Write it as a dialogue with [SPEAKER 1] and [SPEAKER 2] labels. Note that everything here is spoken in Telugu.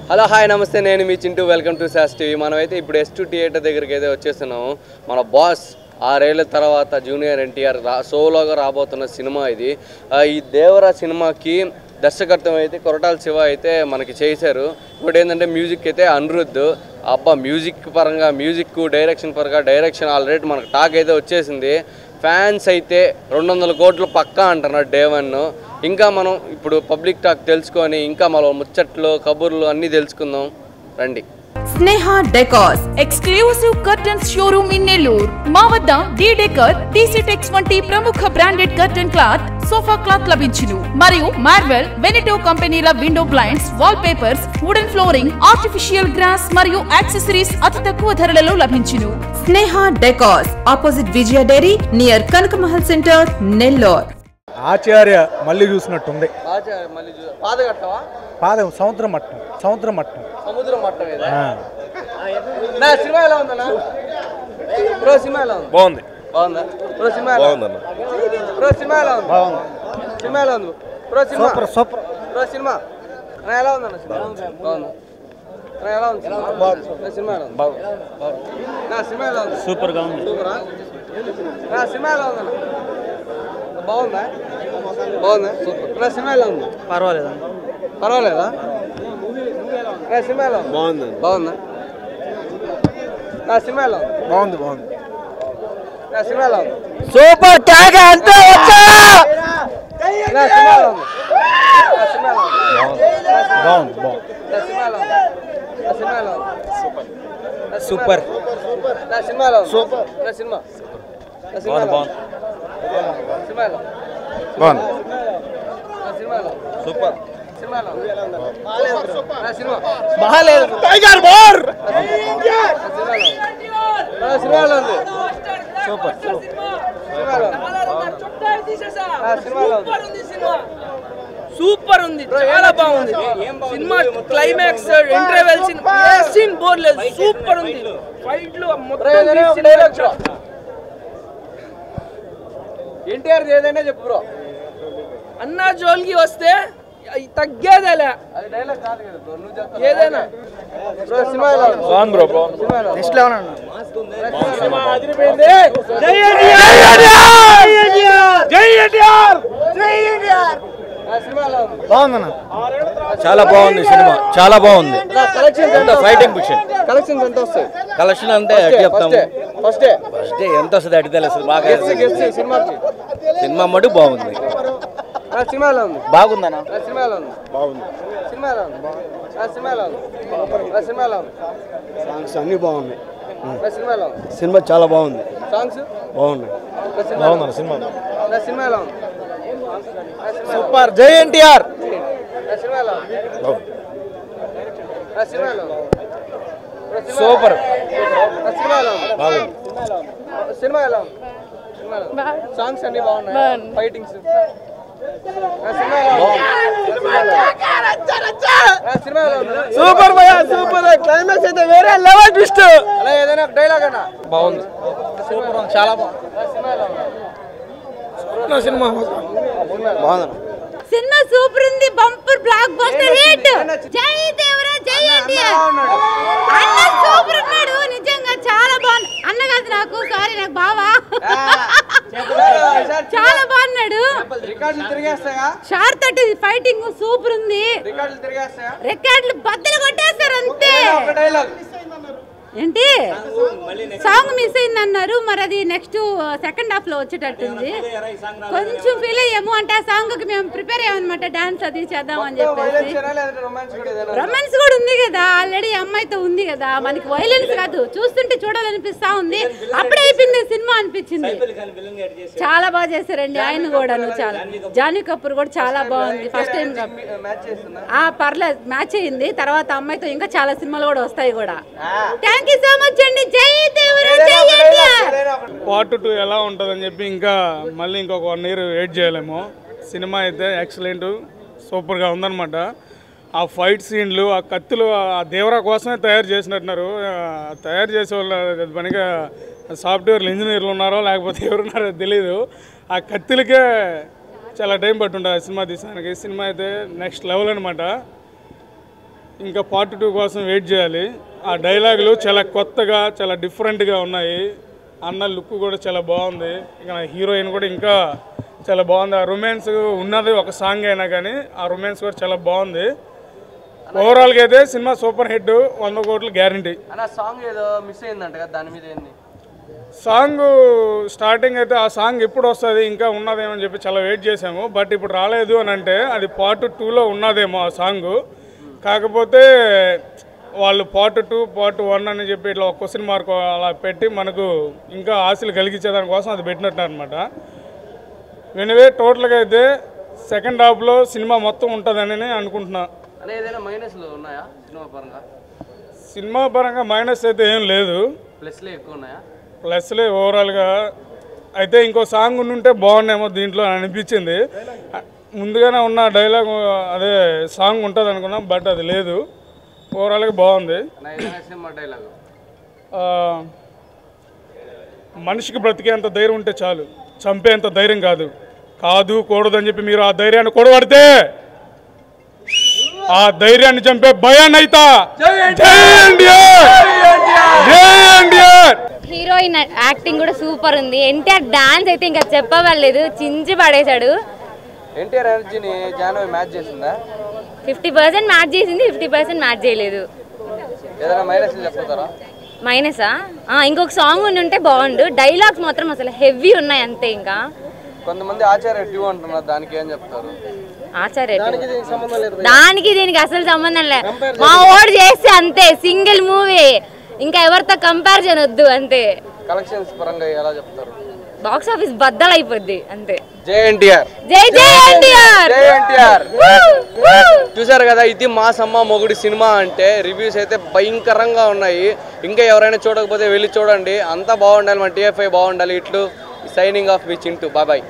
[SPEAKER 1] హలో హాయ్ నమస్తే, నేను మీ చింటూ. వెల్కమ్ టు సాస్ టీవీ. మనమైతే ఇప్పుడు S2 థియేటర్ దగ్గరికి అయితే వచ్చేస్తున్నాము. మన బాస్ 6 ఏళ్ల తర్వాత జూనియర్ ఎన్టీఆర్ సోలోగా రాబోతున్న సినిమా ఇది. ఈ దేవరా సినిమాకి దర్శకత్వం అయితే కొరటాల శివ అయితే మనకి చేశారు. ఇప్పుడు ఏంటంటే మ్యూజిక్ అయితే అనిరుద్ధ్. మ్యూజిక్ పరంగా డైరెక్షన్ పరంగా డైరెక్షన్ ఆల్రెడీ మనకు టాక్ అయితే వచ్చేసింది. ఫ్యాన్స్ అయితే 200 కోట్లు పక్కా అంటున్నారు డే 1. ఇంకా మనం ఇప్పుడు పబ్లిక్ టాక్ తెలుసుకొని ఇంకా మనం ముచ్చట్లు కబుర్లు అన్నీ తెలుసుకుందాం రండి.
[SPEAKER 2] Sneha decors exclusive curtains showroom in Nellore. మా వద్ద డి డెకర్, టీసీ టెక్స్ వంటి ప్రముఖ branded curtain cloth, sofa cloth లభించును. మరియు మార్వెల్, వెనిటో కంపెనీల window blinds, wall papers, wooden flooring, artificial grass మరియు యాక్సెసరీస్ అతి తక్కువ ధరలలో లభించును. Sneha decors opposite Vijaya dairy near Kanaka Mahal center, Nellore.
[SPEAKER 3] Acharya మళ్ళీ చూసినట్టుంది. పాదం సముద్రం మట్టం
[SPEAKER 1] సముద్రం మట్టం నా సినిమా ఎలా ఉందన్నా? బ్రో సినిమా ఎలా ఉంది?
[SPEAKER 4] బాగుంది.
[SPEAKER 1] బాగుందా బ్రో? సినిమా ఎలా ఉంది? బ్రో సినిమా ఎలా ఉంది? సినిమా ఎలా ఉంది bro? Cinema super. Bro cinema ఎలా ఉందన్న? బాగుంది. ఎలా ఉంది సినిమా? ఎలా ఉంది? నా సినిమా ఎలా ఉంది?
[SPEAKER 4] సూపర్గా ఉంది.
[SPEAKER 1] సూపరా? నా సినిమా ఎలా ఉందన్న? బాగుందా? బాగుందా? సూపర్. నా సినిమా ఎలా ఉంది? పర్వాలేదా? నా సినిమా ఎలా ఉంది? బాగుందా? నా సినిమా ఎలా ఉంది? బాగుంది. నా సినిమా ఎలా ఉంది?
[SPEAKER 3] సూపర్ ట్యాగ్ అంటే వచ్చా.
[SPEAKER 1] నా సినిమా ఎలా ఉంది? నా సినిమా ఎలా ఉంది?
[SPEAKER 3] బాగుంది.
[SPEAKER 1] నా సినిమా ఎలా ఉంది? నా సినిమా ఎలా ఉంది?
[SPEAKER 3] సూపర్.
[SPEAKER 1] నా సినిమా ఎలా ఉంది? సూపర్. నా సినిమా సినిమా ఎలా ఉంది? సినిమా ఎలా ఉంది?
[SPEAKER 3] బాగుంది.
[SPEAKER 1] నా సినిమా ఎలా ఉంది? సూపర్. సినిమా ఎలా ఉంది? నా సినిమా
[SPEAKER 3] బాలేదు. Tiger bore.
[SPEAKER 1] నా సినిమా ఎలా ఉంది?
[SPEAKER 3] సూపర్.
[SPEAKER 5] సూపర్ ఉంది, చాలా బాగుంది సినిమా. క్లైమాక్స్ ఇంటర్వెల్ సీన్ బోర్ లేదు, సూపర్ ఉంది. ఫైట్లు
[SPEAKER 1] ఎన్టీఆర్ ఏదైనా చెప్పు బ్రో.
[SPEAKER 5] అన్నా జోలికి వస్తే తగ్గేదేలే, ఏదైనా.
[SPEAKER 1] సినిమా ఎలా ఉంది?
[SPEAKER 4] బాగుంది బ్రో.
[SPEAKER 3] నెక్స్ట్ లెవెల్ అన్న. బాగుందన్న.
[SPEAKER 4] చాలా బాగుంది సినిమా, చాలా బాగుంది. ఫైటింగ్
[SPEAKER 1] కలెక్షన్స్ ఎంత వస్తాయి?
[SPEAKER 4] కలెక్షన్ అంటే చెప్తాము.
[SPEAKER 1] ఫస్ట్
[SPEAKER 4] డే ఎంత వస్తుంది అడిగితే అసలు బాగా
[SPEAKER 1] సినిమాకి
[SPEAKER 4] సినిమా మటు బాగుంది.
[SPEAKER 1] సినిమా ఎలా ఉంది?
[SPEAKER 4] బాగుందన్న.
[SPEAKER 1] సినిమా ఎలా ఉంది? బాగుంది. సినిమా ఎలా ఉంది? సినిమా ఎలా ఉంది? సినిమా ఎలా ఉంది?
[SPEAKER 3] సాంగ్స్ అన్ని బాగున్నాయి.
[SPEAKER 1] సినిమా ఎలా ఉంది?
[SPEAKER 3] సినిమా చాలా బాగుంది.
[SPEAKER 1] సాంగ్స్
[SPEAKER 3] బాగున్నాయి.
[SPEAKER 1] బాగుందన్న
[SPEAKER 3] సినిమా.
[SPEAKER 1] సినిమా ఎలా ఉంది?
[SPEAKER 3] సూపర్. జై ఎన్టీఆర్.
[SPEAKER 1] సినిమా ఎలా ఉంది? సినిమా ఎలా ఉంది?
[SPEAKER 3] సూపర్.
[SPEAKER 1] సినిమా ఎలా ఉంది?
[SPEAKER 3] బాగుంది.
[SPEAKER 1] సినిమా ఎలా ఉంది? సాంగ్స్ అన్ని బాగున్నాయి, ఫైటింగ్స్.
[SPEAKER 3] సూపర్ భయ, సూపర్. క్లైమాక్స్ అయితే వేరే లెవెల్ ట్విస్ట్.
[SPEAKER 1] అలా ఏదైనా డైలాగ్ అన్నా
[SPEAKER 4] బాగుంది.
[SPEAKER 1] సూపర్, చాలా బాగుంది.
[SPEAKER 3] సినిమా బాగుంది.
[SPEAKER 2] సినిమా సూపర్ ఉంది, బంపర్ బ్లాక్ బస్టర్ హిట్. జై దేవరా, జై ఎన్టీఆర్. అన్న సూపర్ ఉన్నాడు, నిజంగా చాలా బాగుంది. అన్న కాదు నాకు, సారీ నాకు బావా. చాలా బాగున్నాడు.
[SPEAKER 1] రికార్డులు తిరిగేస్తాయా?
[SPEAKER 2] షార్ట్ తోటి ఫైటింగ్ సూపర్ ఉంది.
[SPEAKER 1] రికార్డులు తిరిగేస్తాయా?
[SPEAKER 2] రికార్డులు బద్దలు కొట్టేస్తారు అంతే.
[SPEAKER 1] ఒక డైలాగ్
[SPEAKER 2] ఏంటి సాంగ్ మిస్ అయింది అన్నారు, మరి అది నెక్స్ట్ సెకండ్ హాఫ్ లో వచ్చేటట్టుంది. కొంచెం ఫీల్ అయ్యాము, అంటే ఆ సాంగ్ కి మేము ప్రిపేర్ అయ్యామన్నమాట, డాన్స్ అది చేద్దామని చెప్పేసి. రొమాన్స్ కూడా ఉంది కదా, ఆల్రెడీ అమ్మాయితో ఉంది కదా, మనకి వైలెన్స్ కాదు, చూస్తుంటే చూడాలనిపిస్తా ఉంది. అప్పుడే అయిపోయింది సినిమా అనిపించింది. చాలా బాగా చేశారండి ఆయన కూడా. చాలా జాన్వీ కపూర్ కూడా చాలా బాగుంది. ఫస్ట్ టైం పర్లేదు మ్యాచ్ అయింది. తర్వాత అమ్మాయితో ఇంకా చాలా సినిమాలు కూడా వస్తాయి కూడా. థ్యాంక్ యూ సో మచ్ అండి. జై దేవరా, జై ఎన్టీఆర్.
[SPEAKER 6] పార్ట్ 2 ఎలా ఉంటుందని చెప్పి ఇంకా మళ్ళీ ఇంకొక 1 year వెయిట్ చేయలేము. సినిమా అయితే ఎక్సలెంట్, సూపర్గా ఉందన్నమాట. ఆ ఫైట్ సీన్లు, ఆ కత్తులు ఆ దేవరా కోసమే తయారు చేసినట్టున్నారు. తయారు చేసే వాళ్ళు పనిగా సాఫ్ట్వేర్ ఇంజనీర్లు ఉన్నారో లేకపోతే ఎవరున్నారో తెలీదు. ఆ కత్తులకే చాలా టైం పట్టుంటుంది సినిమా తీసానికి. సినిమా అయితే నెక్స్ట్ లెవెల్ అనమాట. ఇంకా పార్ట్ 2 కోసం వెయిట్ చేయాలి. ఆ డైలాగులు చాలా కొత్తగా చాలా డిఫరెంట్గా ఉన్నాయి. అన్న లుక్ కూడా చాలా బాగుంది. ఇక హీరోయిన్ కూడా ఇంకా చాలా బాగుంది. ఆ రొమాన్స్ ఉన్నది ఒక సాంగ్ అయినా కానీ ఆ రొమాన్స్ కూడా చాలా బాగుంది. ఓవరాల్గా అయితే సినిమా సూపర్ హిట్, 100 కోట్లు గ్యారంటీ.
[SPEAKER 1] సాంగ్ ఏదో మిస్ అయిందంట కదా, దాని మీద ఏంది?
[SPEAKER 6] సాంగ్ స్టార్టింగ్ అయితే ఆ సాంగ్ ఎప్పుడు వస్తుంది ఇంకా ఉన్నదేమని చెప్పి చాలా వెయిట్ చేసాము. బట్ ఇప్పుడు రాలేదు అని అంటే అది పార్ట్ 2లో ఉన్నదేమో ఆ సాంగ్. కాకపోతే వాళ్ళు పార్ట్ 2 పార్ట్ 1 అని చెప్పి ఇట్లా ఒక క్వశ్చన్ మార్క్ అలా పెట్టి మనకు ఇంకా ఆశలు కలిగించేదానికోసం అది పెట్టినట్టు అనమాట. ఎనివే టోటల్గా అయితే సెకండ్ హాఫ్లో సినిమా మొత్తం ఉంటుందని అనుకుంటున్నా.
[SPEAKER 1] ఏదైనా మైనస్లు ఉన్నాయా సినిమా పరంగా?
[SPEAKER 6] సినిమా పరంగా మైనస్ అయితే ఏం లేదు,
[SPEAKER 1] ప్లస్లే ఎక్కువ ఉన్నాయా?
[SPEAKER 6] ప్లస్లే ఓవరాల్గా అయితే. ఇంకో సాంగ్ ఉంటే బాగుండేమో దీంట్లో అనిపించింది. ముందుగానే ఉన్న డైలాగ్ అదే సాంగ్ ఉంటుంది అనుకున్నాం, బట్ అది లేదు. ఓవరాల్గా బాగుంది.
[SPEAKER 1] సినిమా డైలాగ్
[SPEAKER 6] మనిషికి బ్రతికేంత ధైర్యం ఉంటే చాలు, చంపేంత ధైర్యం కాదు. కాదు కూడదని చెప్పి మీరు ఆ ధైర్యాన్ని కూడబడితే ఆ ధైర్యాన్ని చంపే భయాన్ని అయితా.
[SPEAKER 7] హీరోయిన్ యాక్టింగ్ కూడా సూపర్ ఉంది. ఎన్టీఆర్ డాన్స్ అయితే ఇంకా చెప్పవలేదు, చించి పడేశాడు.
[SPEAKER 1] ఎన్టీఆర్ ఎనర్జీని జాన్వి మ్యాచ్ చేసిందా?
[SPEAKER 7] 50% మ్యాచ్ చేసింది, 50% మ్యాచ్ చేయలేదు.
[SPEAKER 1] ఏదైనా మైనస్ చెప్తారా?
[SPEAKER 7] మైనసా? ఇంకొక సాంగ్ ఉంటే బాగుండు. డైలాగ్స్ మాత్రం అసలు హెవీ ఉన్నాయి అంతే. ఇంకా
[SPEAKER 1] కొంతమంది ఆచార్య 2 అంటున్నారు, దానికి ఏం చెప్తారు?
[SPEAKER 7] ఆచార్య దానికి దీనికి అసలు సంబంధం లేదు. మా ఓడి చేస్తే అంతే, సింగిల్ మూవీ, ఇంకా ఎవరితో కంపారిజన్ వద్దు అంతే.
[SPEAKER 1] కలెక్షన్స్ పరంగా ఎలా చెప్తారు?
[SPEAKER 7] బాక్స్ ఆఫీస్ బద్దలైపోద్ది అంతే.
[SPEAKER 1] జై ఎన్టీఆర్,
[SPEAKER 7] జై జై ఎన్టీఆర్,
[SPEAKER 1] జై ఎన్టీఆర్. చూసారు కదా, ఇది మా సమ్మ మొగుడి సినిమా అంటే రివ్యూస్ అయితే భయంకరంగా ఉన్నాయి. ఇంకా ఎవరైనా చూడకపోతే వెళ్ళి చూడండి. అంతా బాగుండాలి, మన TFI బాగుండాలి. ఇట్లు సైనింగ్ ఆఫ్ మీ చింటూ. Bye bye.